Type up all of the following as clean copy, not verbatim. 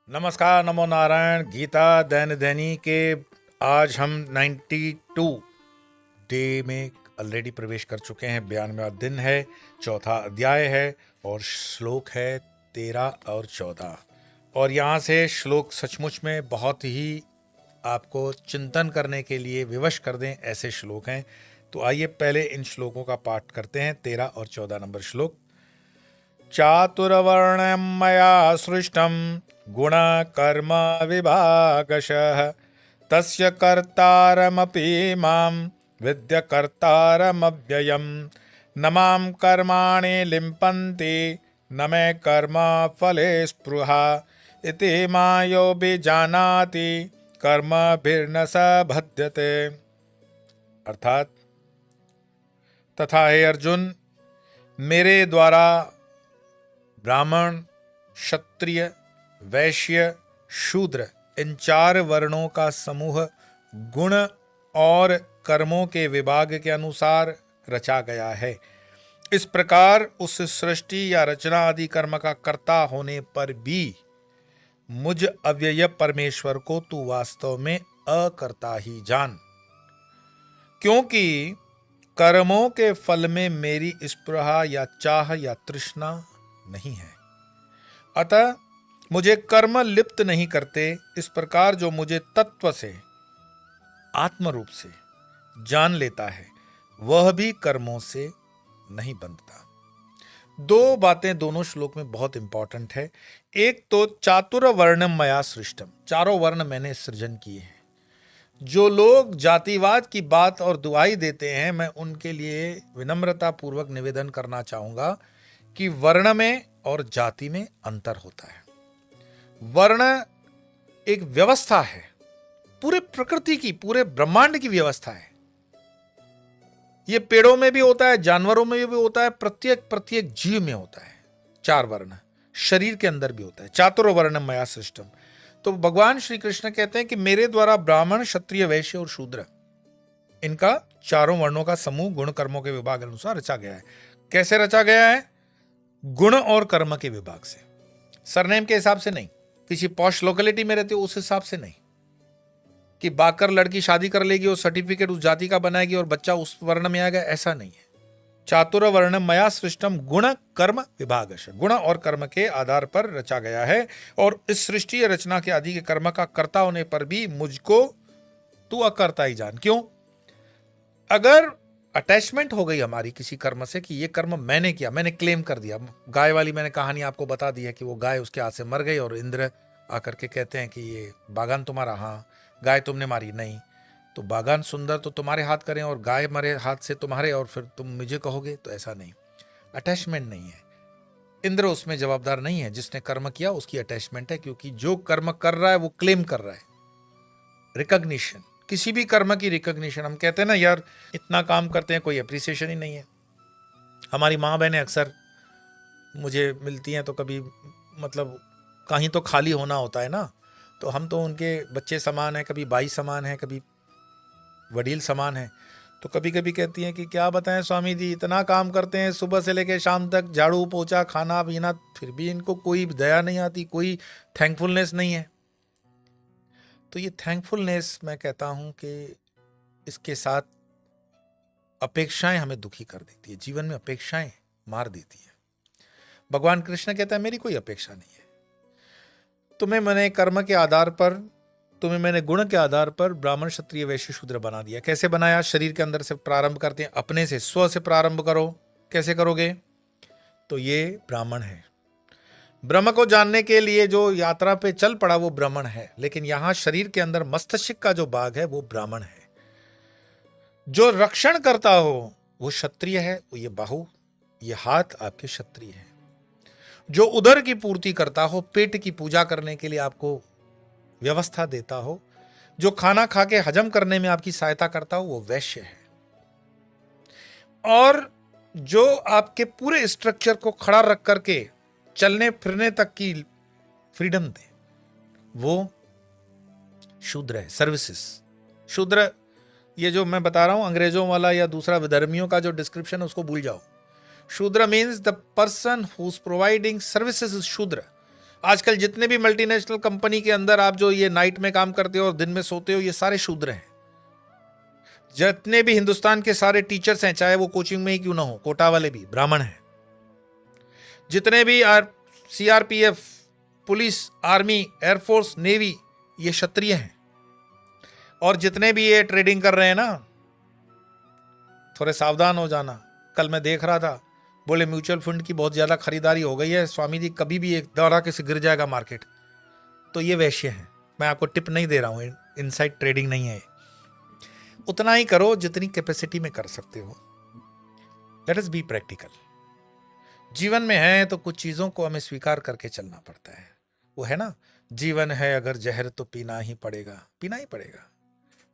नमस्कार, नमो नारायण। गीता दैन्य दैनी के आज हम 92 डे में ऑलरेडी प्रवेश कर चुके हैं। 92वां दिन है, चौथा अध्याय है और श्लोक है 13 और 14। और यहाँ से श्लोक सचमुच में बहुत ही आपको चिंतन करने के लिए विवश कर दें ऐसे श्लोक हैं। तो आइए पहले इन श्लोकों का पाठ करते हैं। 13 और 14 नंबर श्लोक। चातुर्वर्ण्यं मया सृष्टं गुणकर्म विभागशः तस्य कर्तारमपि मां विद्य कर्तारमव्ययम् न मां कर्माणि लिम्पन्ति न मे कर्म फले स्पृहा इति मायोऽभिजानाति कर्मभिर्न स बध्यते। अर्थात, तथा हे अर्जुन, मेरे द्वारा ब्राह्मण, क्षत्रिय, वैश्य, शूद्र इन 4 वर्णों का समूह गुण और कर्मों के विभाग के अनुसार रचा गया है। इस प्रकार उस सृष्टि या रचना आदि कर्म का कर्ता होने पर भी मुझ अव्यय परमेश्वर को तू वास्तव में अकर्ता ही जान, क्योंकि कर्मों के फल में मेरी स्पृहा या चाह या तृष्णा नहीं है। अतः मुझे कर्म लिप्त नहीं करते। इस प्रकार जो मुझे तत्व से, आत्म रूप से जान लेता है वह भी कर्मों से नहीं बंधता। 2 बातें दोनों श्लोक में बहुत इंपॉर्टेंट है। एक तो चातुर्वर्ण्यं मया सृष्टम, 4 वर्ण मैंने सृजन किए हैं। जो लोग जातिवाद की बात और दुहाई देते हैं, मैं उनके लिए विनम्रता पूर्वक निवेदन करना चाहूंगा कि वर्ण में और जाति में अंतर होता है। वर्ण एक व्यवस्था है, पूरे प्रकृति की, पूरे ब्रह्मांड की व्यवस्था है। यह पेड़ों में भी होता है, जानवरों में भी होता है, प्रत्येक जीव में होता है। 4 वर्ण शरीर के अंदर भी होता है। चातुर्वर्ण्यं मया सृष्टम। तो भगवान श्री कृष्ण कहते हैं कि मेरे द्वारा ब्राह्मण, क्षत्रिय, वैश्य और शूद्र, इनका 4 वर्णों का समूह गुण कर्मों के विभाग अनुसार रचा गया है। कैसे रचा गया है? गुण और कर्म के विभाग से, सरनेम के हिसाब से नहीं, किसी पॉश लोकेलिटी में रहते हो उस हिसाब से नहीं कि बाकर लड़की शादी कर लेगी और सर्टिफिकेट उस जाति का बनाएगी और बच्चा उस वर्ण में आएगा, ऐसा नहीं है। चातुर्वर्ण मया सृष्टम गुण कर्म विभागश, गुण और कर्म के आधार पर रचा गया है। और इस सृष्टि रचना के आदि के कर्म का कर्ता होने पर भी मुझको तू अकर्ता ही जान। क्यों? अगर अटैचमेंट हो गई हमारी किसी कर्म से कि ये कर्म मैंने किया, मैंने क्लेम कर दिया। गाय वाली मैंने कहानी आपको बता दी है कि वो गाय उसके हाथ से मर गई और इंद्र आकर के कहते हैं कि ये बागान तुम्हारा, हाँ, गाय तुमने मारी नहीं, तो बागान सुंदर तो तुम्हारे हाथ करें और गाय मरे हाथ से तुम्हारे, और फिर तुम मुझे कहोगे, तो ऐसा नहीं। अटैचमेंट नहीं है। इंद्र उसमें जवाबदार नहीं है, जिसने कर्म किया उसकी अटैचमेंट है, क्योंकि जो कर्म कर रहा है वो क्लेम कर रहा है। रिकॉग्निशन, किसी भी कर्म की रिकॉग्निशन। हम कहते हैं ना, यार इतना काम करते हैं, कोई अप्रिसिएशन ही नहीं है। हमारी माँ बहनें अक्सर मुझे मिलती हैं तो कभी मतलब कहीं तो खाली होना होता है ना, तो हम तो उनके बच्चे समान हैं, कभी भाई समान हैं, कभी वडील समान हैं। तो कभी कभी कहती हैं कि क्या बताएं स्वामी जी, इतना काम करते हैं सुबह से लेकर शाम तक, झाड़ू पोछा खाना पीना, फिर भी इनको कोई दया नहीं आती, कोई थैंकफुलनेस नहीं है। तो ये थैंकफुलनेस, मैं कहता हूं कि इसके साथ अपेक्षाएं हमें दुखी कर देती है। जीवन में अपेक्षाएं मार देती है। भगवान कृष्ण कहता है मेरी कोई अपेक्षा नहीं है। तुम्हें मैंने कर्म के आधार पर, तुम्हें मैंने गुण के आधार पर ब्राह्मण, क्षत्रिय, वैश्य, शूद्र बना दिया। कैसे बनाया? शरीर के अंदर से प्रारंभ करते हैं, अपने से, स्व से प्रारंभ करो। कैसे करोगे? तो ये ब्राह्मण है। ब्रह्म को जानने के लिए जो यात्रा पे चल पड़ा वो ब्राह्मण है, लेकिन यहां शरीर के अंदर मस्तिष्क का जो भाग है वो ब्राह्मण है। जो रक्षण करता हो वो क्षत्रिय है, वो ये बाहु, ये हाथ आपके क्षत्रिय है। जो उदर की पूर्ति करता हो, पेट की पूजा करने के लिए आपको व्यवस्था देता हो, जो खाना खा के हजम करने में आपकी सहायता करता हो, वो वैश्य है। और जो आपके पूरे स्ट्रक्चर को खड़ा रख करके चलने फिरने तक की फ्रीडम दे, वो शूद्र है। सर्विसेज, शूद्र, ये जो मैं बता रहा हूं अंग्रेजों वाला या दूसरा विधर्मियों का जो डिस्क्रिप्शन है उसको भूल जाओ। शूद्र means the person who is providing services is शूद्र। आजकल जितने भी मल्टीनेशनल कंपनी के अंदर आप जो ये नाइट में काम करते हो और दिन में सोते हो, ये सारे शूद्र हैं। जितने भी हिंदुस्तान के सारे टीचर्स हैं, चाहे वो कोचिंग में ही क्यों ना हो, कोटा वाले भी ब्राह्मण हैं। जितने भी CRPF, police, army, air force, navy, ये क्षत्रिय हैं। और जितने भी ये ट्रेडिंग कर रहे हैं ना, थोड़े सावधान हो जाना। कल मैं देख रहा था, बोले म्यूचुअल फंड की बहुत ज्यादा खरीदारी हो गई है स्वामी जी, कभी भी एक दौरा कैसे गिर जाएगा मार्केट। तो ये वैश्य हैं। मैं आपको टिप नहीं दे रहा हूं, इनसाइड ट्रेडिंग नहीं है। उतना ही करो जितनी कैपेसिटी में कर सकते हो। Let us be practical. जीवन में है तो कुछ चीजों को हमें स्वीकार करके चलना पड़ता है। वो है ना, जीवन है अगर जहर तो पीना ही पड़ेगा, पीना ही पड़ेगा।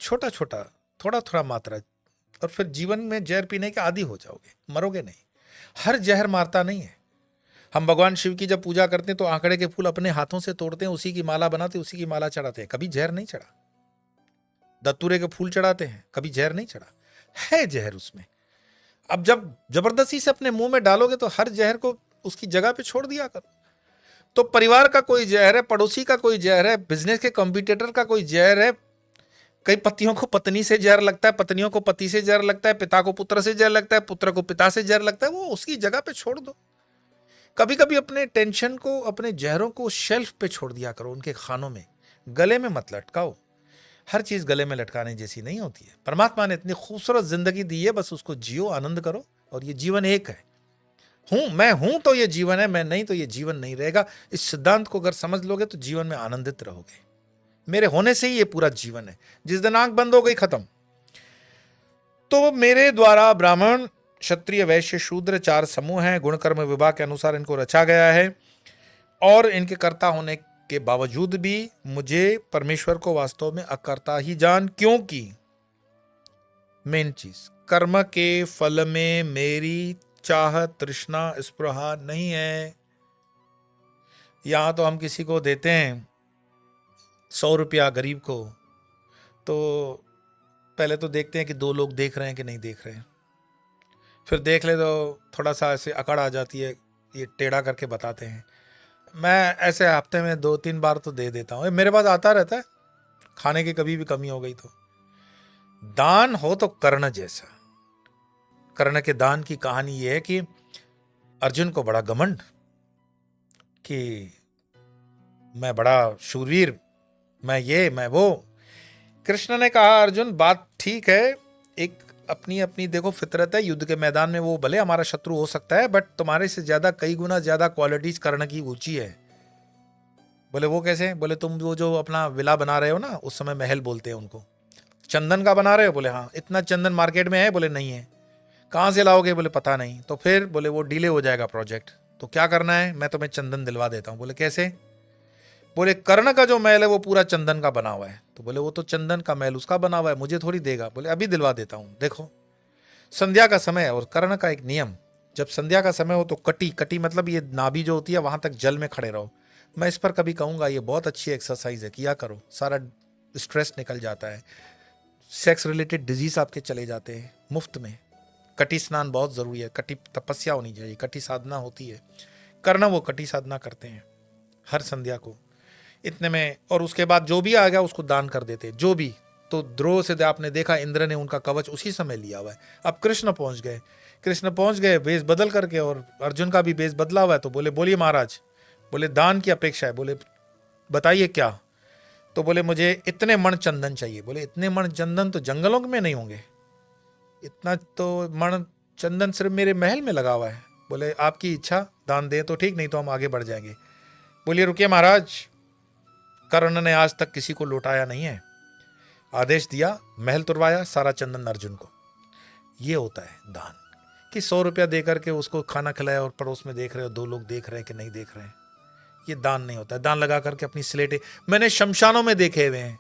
छोटा छोटा, थोड़ा थोड़ा मात्रा, और फिर जीवन में जहर पीने के आदी हो जाओगे, मरोगे नहीं। हर जहर मारता नहीं है। हम भगवान शिव की जब पूजा करते हैं तो आंकड़े के फूल अपने हाथों से तोड़ते हैं, उसी की माला बनाते, उसी की माला चढ़ाते हैं, कभी जहर नहीं चढ़ा। दत्तूरे के फूल चढ़ाते हैं, कभी जहर नहीं चढ़ा। है जहर उसमें। अब जब जबरदस्ती से अपने मुंह में डालोगे तो हर जहर को उसकी जगह पे छोड़ दिया करो। तो परिवार का कोई जहर है, पड़ोसी का कोई जहर है, बिजनेस के कॉम्पिटिटर का कोई जहर है। कई पतियों को पत्नी से जहर लगता है, पत्नियों को पति से जहर लगता है, पिता को पुत्र से जहर लगता है, पुत्र को पिता से जहर लगता है। वो उसकी जगह पे छोड़ दो। कभी कभी अपने टेंशन को, अपने जहरों को शेल्फ पे छोड़ दिया करो, उनके खानों में। गले में मत लटकाओ। हर चीज गले में लटकाने जैसी नहीं होती है। परमात्मा ने इतनी खूबसूरत जिंदगी दी है, बस उसको जियो, आनंद करो। और ये जीवन एक है। मैं हूं तो ये जीवन है, मैं नहीं तो ये जीवन नहीं रहेगा। इस सिद्धांत को अगर समझ लोगे तो जीवन में आनंदित रहोगे। मेरे होने से ही ये पूरा जीवन है। जिस दिन आंख बंद हो गई, खत्म। तो मेरे द्वारा ब्राह्मण, क्षत्रिय, वैश्य, शूद्र 4 समूह हैं। गुण कर्म विभाग के अनुसार इनको रचा गया है। और इनके कर्ता होने के बावजूद भी मुझे परमेश्वर को वास्तव में अकर्ता ही जान, क्योंकि मेन चीज, कर्म के फल में मेरी चाह, तृष्णा, स्पृहा नहीं है। यहां तो हम किसी को देते हैं 100 रुपया गरीब को, तो पहले तो देखते हैं कि 2 लोग देख रहे हैं कि नहीं देख रहे हैं। फिर देख ले तो थोड़ा सा ऐसे अकड़ आ जाती है, ये टेढ़ा करके बताते हैं। मैं ऐसे हफ्ते में 2-3 बार तो दे देता हूँ। मेरे पास आता रहता है, खाने की कभी भी कमी हो गई तो। दान हो तो कर्ण जैसा। कर्ण के दान की कहानी यह है कि अर्जुन को बड़ा घमंड कि मैं बड़ा शूरवीर, मैं ये, मैं वो। कृष्ण ने कहा, अर्जुन बात ठीक है, एक अपनी अपनी देखो फितरत है। युद्ध के मैदान में वो भले हमारा शत्रु हो सकता है, बट तुम्हारे से ज्यादा, कई गुना ज्यादा क्वालिटीज कर्ण की ऊंची है। बोले वो कैसे? बोले तुम वो जो अपना विला बना रहे हो ना, उस समय महल बोलते हैं उनको, चंदन का बना रहे हो? बोले हाँ। इतना चंदन मार्केट में है? बोले नहीं है। कहाँ से लाओगे? बोले पता नहीं। तो फिर बोले वो डिले हो जाएगा प्रोजेक्ट, तो क्या करना है, मैं तुम्हें चंदन दिलवा देता हूँ। बोले कैसे? बोले कर्ण का जो महल है वो पूरा चंदन का बना हुआ है। तो बोले वो तो चंदन का महल उसका बना हुआ है, मुझे थोड़ी देगा। बोले अभी दिलवा देता हूँ। देखो संध्या का समय है और कर्ण का एक नियम, जब संध्या का समय हो तो कटी मतलब ये नाभि जो होती है वहां तक जल में खड़े रहो। मैं इस पर कभी कहूंगा, ये बहुत अच्छी एक्सरसाइज है, किया करो, सारा स्ट्रेस निकल जाता है, सेक्स रिलेटेड डिजीज आपके चले जाते हैं मुफ्त में। कटी स्नान बहुत जरूरी है, कटी तपस्या होनी चाहिए, कटी साधना होती है। कर्ण वो कटी साधना करते हैं हर संध्या को। इतने में और उसके बाद जो भी आ गया उसको दान कर देते, जो भी। तो द्रोह से आपने देखा, इंद्र ने उनका कवच उसी समय लिया हुआ है। अब कृष्ण पहुंच गए वेश बदल करके, और अर्जुन का भी वेश बदला हुआ है। तो बोले बोलिए महाराज। बोले दान की अपेक्षा है। बोले बताइए क्या? तो बोले मुझे इतने मण चंदन चाहिए। बोले इतने मण चंदन तो जंगलों में नहीं होंगे, इतना तो मण चंदन सिर्फ मेरे महल में लगा हुआ है। बोले आपकी इच्छा, दान दे तो ठीक, नहीं तो हम आगे बढ़ जाएंगे। बोलिए रुकिए महाराज, कर्ण ने आज तक किसी को लौटाया नहीं है। आदेश दिया, महल तुरवाया, सारा चंदन अर्जुन को। ये होता है दान, कि 100 रुपया दे करके उसको खाना खिलाया और पड़ोस में देख रहे हो 2 लोग देख रहे हैं कि नहीं देख रहे हैं। ये दान नहीं होता है। दान लगा करके अपनी स्लेटें, मैंने शमशानों में देखे हुए हैं,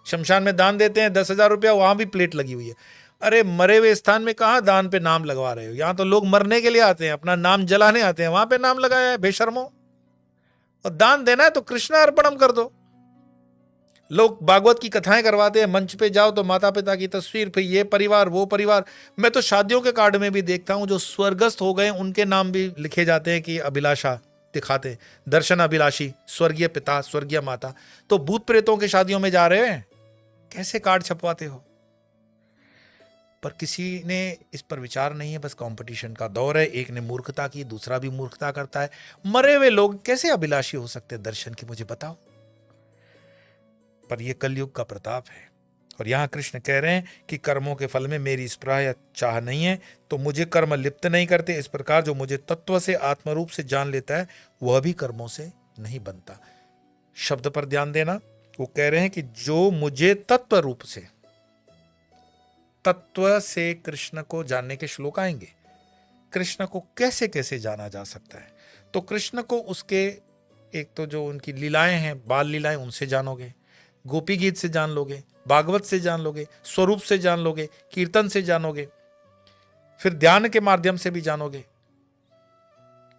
शमशान में दान देते हैं 10,000 रुपया, वहां भी प्लेट लगी हुई है। अरे मरे हुए स्थान में कहाँ दान पे नाम लगवा रहे हो? यहाँ तो लोग मरने के लिए आते हैं, अपना नाम जलाने आते हैं, वहां पे नाम लगाया है बेशर्मो। और दान देना है तो कृष्ण अर्पणम कर दो। लोग भागवत की कथाएं करवाते हैं, मंच पे जाओ तो माता पिता की तस्वीर, फिर ये परिवार वो परिवार। मैं तो शादियों के कार्ड में भी देखता हूं, जो स्वर्गस्थ हो गए उनके नाम भी लिखे जाते हैं कि अभिलाषा दिखाते, दर्शन अभिलाषी, स्वर्गीय पिता, स्वर्गीय माता, तो भूत प्रेतों की शादियों में जा रहे हैं, कैसे कार्ड छपवाते हो? पर किसी ने इस पर विचार नहीं है, बस कंपटीशन का दौर है, एक ने मूर्खता की, दूसरा भी मूर्खता करता है। मरे हुए लोग कैसे अभिलाषी हो सकते हैं दर्शन की, मुझे बताओ। पर यह कलयुग का प्रताप है। और यहां कृष्ण कह रहे हैं कि कर्मों के फल में मेरी स्पृहा या चाह नहीं है, तो मुझे कर्म लिप्त नहीं करते। इस प्रकार जो मुझे तत्व से, आत्मरूप से जान लेता है, वह भी कर्मों से नहीं बनता। शब्द पर ध्यान देना, वो कह रहे हैं कि जो मुझे तत्व रूप से, तत्व से कृष्ण को जानने के श्लोक आएंगे। कृष्ण को कैसे कैसे जाना जा सकता है? तो कृष्ण को उसके, एक तो जो उनकी लीलाएं हैं, बाल लीलाएं, उनसे जानोगे, गोपी गीत से जान लोगे, भागवत से जान लोगे, स्वरूप से जान लोगे, कीर्तन से जानोगे, फिर ध्यान के माध्यम से भी जानोगे।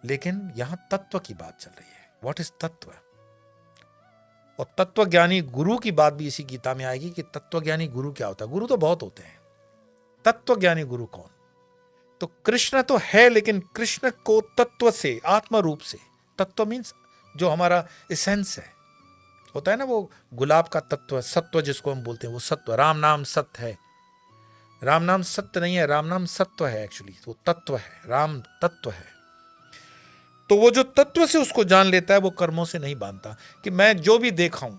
लेकिन यहां तत्व की बात चल रही है। व्हाट इज तत्व? और तत्वज्ञानी गुरु की बात भी इसी गीता में आएगी कि तत्वज्ञानी गुरु क्या होता है। गुरु तो बहुत होते हैं, तत्वज्ञानी गुरु कौन? तो कृष्ण तो है, लेकिन कृष्ण को तत्व से, आत्म रूप से, तत्व मीन्स जो हमारा एसेंस है, होता है ना, वो गुलाब का तत्व, सत्व जिसको हम बोलते हैं, वो सत्व। राम नाम सत्य है, राम नाम सत्य नहीं है, राम नाम सत्व है। एक्चुअली वो तत्व है, राम तत्व है। तो वो जो तत्व से उसको जान लेता है, वो कर्मों से नहीं बांधता। कि मैं जो भी देखा हूं,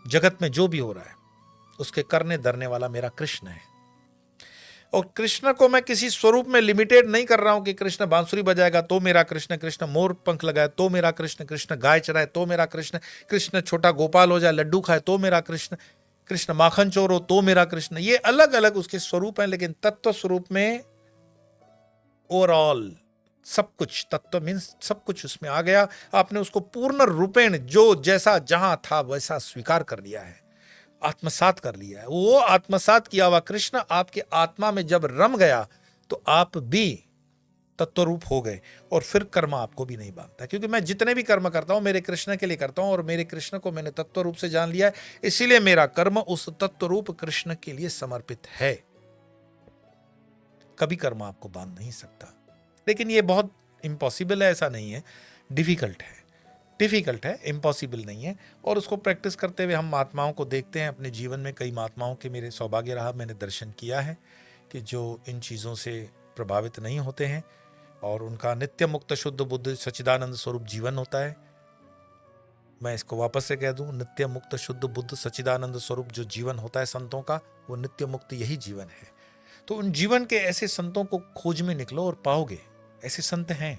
जगत में जो भी हो रहा है, उसके करने धरने वाला मेरा कृष्ण है। और कृष्ण को मैं किसी स्वरूप में लिमिटेड नहीं कर रहा हूं कि कृष्ण बांसुरी बजाएगा तो मेरा कृष्ण, कृष्ण मोर पंख लगाए तो मेरा कृष्ण, कृष्ण गाय चराए तो मेरा कृष्ण, कृष्ण छोटा गोपाल हो जाए, लड्डू खाए तो मेरा कृष्ण, कृष्ण माखन चोर हो तो मेरा कृष्ण। ये अलग अलग उसके स्वरूप हैं, लेकिन तत्व स्वरूप में ओवरऑल सब कुछ, तत्व मीन्स सब कुछ उसमें आ गया। आपने उसको पूर्ण रूपेण, जो जैसा जहां था वैसा स्वीकार कर लिया है, आत्मसात कर लिया है। वो आत्मसात किया हुआ कृष्ण आपके आत्मा में जब रम गया, तो आप भी तत्वरूप हो गए। और फिर कर्म आपको भी नहीं बांधता, क्योंकि मैं जितने भी कर्म करता हूं मेरे कृष्ण के लिए करता हूं, और मेरे कृष्ण को मैंने तत्व रूप से जान लिया है, इसीलिए मेरा कर्म उस तत्व रूप कृष्ण के लिए समर्पित है। कभी कर्म आपको बांध नहीं सकता। लेकिन ये बहुत इम्पॉसिबल है, ऐसा नहीं है, डिफिकल्ट है, डिफिकल्ट है, इम्पॉसिबल नहीं है। और उसको प्रैक्टिस करते हुए हम महात्माओं को देखते हैं अपने जीवन में। कई महात्माओं के मेरे सौभाग्य रहा, मैंने दर्शन किया है कि जो इन चीज़ों से प्रभावित नहीं होते हैं, और उनका नित्य मुक्त शुद्ध बुद्ध सच्चिदानंद स्वरूप जीवन होता है। मैं इसको वापस से कह दूं, नित्य मुक्त शुद्ध बुद्ध सच्चिदानंद स्वरूप जो जीवन होता है संतों का, वो नित्य मुक्त यही जीवन है। तो उन जीवन के ऐसे संतों को खोज में निकलो और पाओगे। ऐसे संत हैं,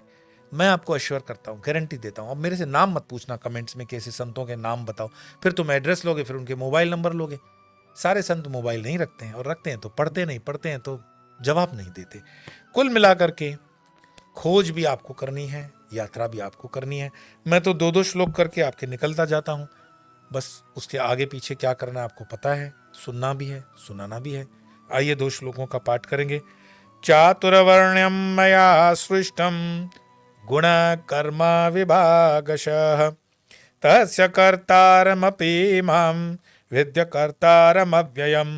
मैं आपको अश्योर करता हूँ, गारंटी देता हूँ। अब मेरे से नाम मत पूछना कमेंट्स में कि ऐसे संतों के नाम बताओ, फिर तुम एड्रेस लोगे, फिर उनके मोबाइल नंबर लोगे। सारे संत मोबाइल नहीं रखते हैं, और रखते हैं तो पढ़ते नहीं, पढ़ते हैं तो जवाब नहीं देते। कुल मिलाकर के खोज भी आपको करनी है, यात्रा भी आपको करनी है। मैं तो 2-2 श्लोक करके आपके निकलता जाता हूँ, बस उसके आगे पीछे क्या करना आपको पता है, सुनना भी है, सुनाना भी है। आइए 2 श्लोकों का पाठ करेंगे। चातुर्वर्ण्यं मया सृष्टं गुण कर्म विभागशः तस्य कर्तारमपि मां विद्य कर्तारमव्ययम्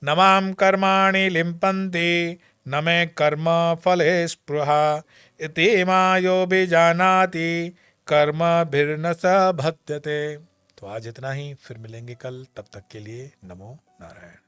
न मां कर्माणि लिम्पन्ति न मे कर्म फले स्पृहा इति मायो विजानाति कर्मभिर्न स बध्यते। तो आज इतना ही, फिर मिलेंगे कल, तब तक के लिए नमो नारायण।